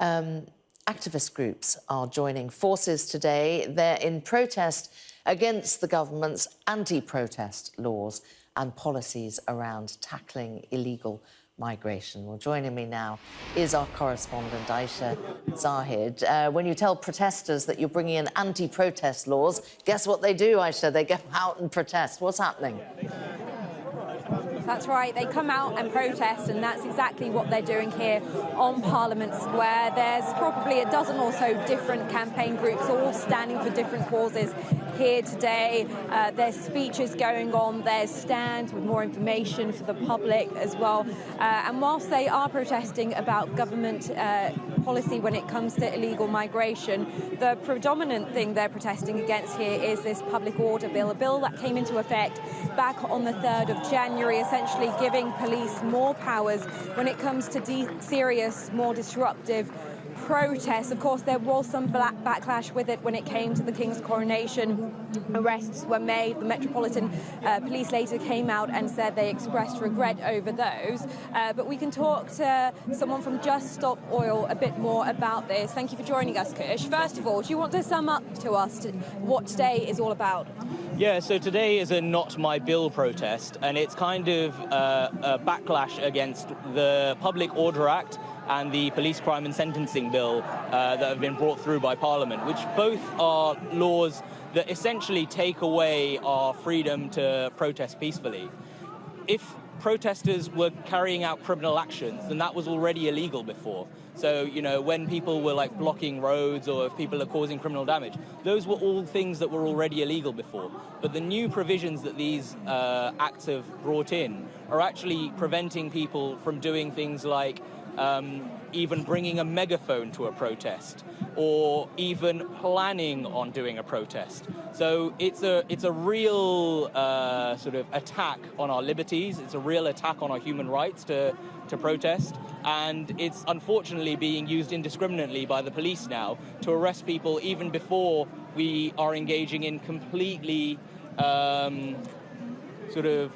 Activist groups are joining forces today. They're in protest against the government's anti-protest laws and policies around tackling illegal migration. Well, joining me now is our correspondent, Aisha Zahid. When you tell protesters that you're bringing in anti-protest laws, guess what they do, Aisha? They go out and protest. What's happening? That's right, they come out and protest, and that's exactly what they're doing here on Parliament Square. There's probably a dozen or so different campaign groups all standing for different causes here today. There's speeches going on, there's stands with more information for the public as well. And whilst they are protesting about government policy when it comes to illegal migration, the predominant thing they're protesting against here is this public order bill, a bill that came into effect back on the 3rd of January, essentially giving police more powers when it comes to serious, more disruptive protests. Of course, there was some backlash with it when it came to the King's coronation. Arrests were made. The Metropolitan Police later came out and said they expressed regret over those. But we can talk to someone from Just Stop Oil a bit more about this. Thank you for joining us, Kush. First of all, do you want to sum up to us what today is all about? Yeah, so today is a Not My Bill protest, and it's kind of a backlash against the Public Order Act and the Police Crime and Sentencing Bill that have been brought through by Parliament, which both are laws that essentially take away our freedom to protest peacefully. If protesters were carrying out criminal actions, then that was already illegal before. So, you know, when people were like blocking roads or if people are causing criminal damage, those were all things that were already illegal before. But the new provisions that these acts have brought in are actually preventing people from doing things like even bringing a megaphone to a protest or even planning on doing a protest. So it's a real sort of attack on our liberties. It's a real attack on our human rights to protest. And it's unfortunately being used indiscriminately by the police now to arrest people even before we are engaging in completely sort of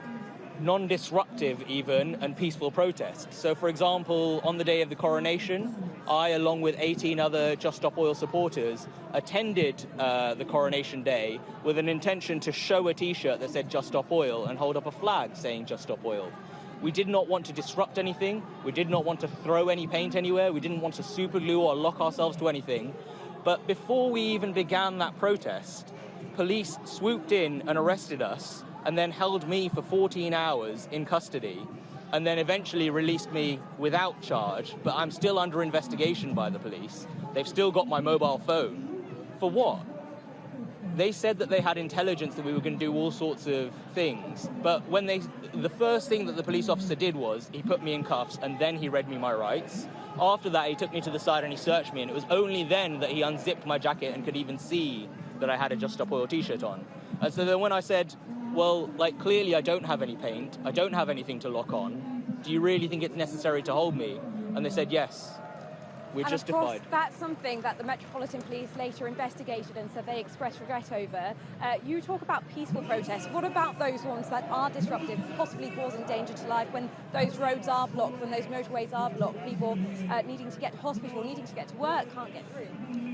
non-disruptive even and peaceful protests. So, for example, on the day of the coronation, I, along with 18 other Just Stop Oil supporters, attended the coronation day with an intention to show a T-shirt that said Just Stop Oil and hold up a flag saying Just Stop Oil. We did not want to disrupt anything. We did not want to throw any paint anywhere. We didn't want to superglue or lock ourselves to anything. But before we even began that protest, police swooped in and arrested us and then held me for 14 hours in custody, and then eventually released me without charge, but I'm still under investigation by the police. They've still got my mobile phone. For what? They said that they had intelligence that we were going to do all sorts of things, but when the first thing that the police officer did was he put me in cuffs and then he read me my rights. After that, he took me to the side and he searched me, and it was only then that he unzipped my jacket and could even see that I had a Just Stop Oil T-shirt on. And so then when I said, well, like, clearly I don't have any paint, I don't have anything to lock on, do you really think it's necessary to hold me? And they said, yes, we're justified. Of course, that's something that the Metropolitan Police later investigated and said they expressed regret over. You talk about peaceful protests. What about those ones that are disruptive, possibly causing danger to life, when those roads are blocked, when those motorways are blocked, people needing to get to hospital, needing to get to work, can't get through?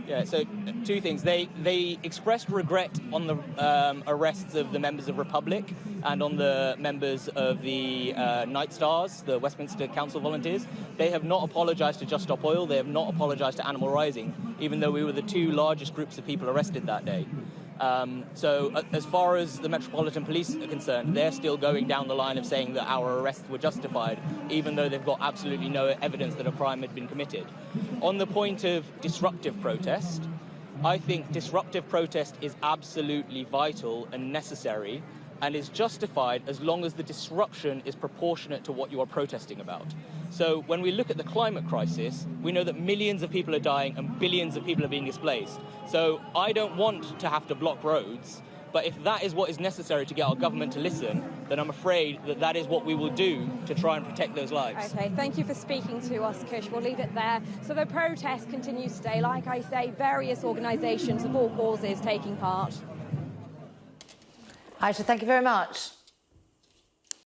Yeah, so two things. They expressed regret on the arrests of the members of Republic and on the members of the Night Stars, the Westminster Council volunteers. They have not apologised to Just Stop Oil. They have not apologised to Animal Rising, even though we were the two largest groups of people arrested that day. So as far as the Metropolitan Police are concerned, they're still going down the line of saying that our arrests were justified, even though they've got absolutely no evidence that a crime had been committed. On the point of disruptive protest, I think disruptive protest is absolutely vital and necessary and is justified as long as the disruption is proportionate to what you are protesting about. So when we look at the climate crisis, we know that millions of people are dying and billions of people are being displaced. So I don't want to have to block roads, but if that is what is necessary to get our government to listen, then I'm afraid that that is what we will do to try and protect those lives. Okay, thank you for speaking to us, Kush. We'll leave it there. So the protest continues today. Like I say, various organisations of all causes taking part. Aisha, thank you very much.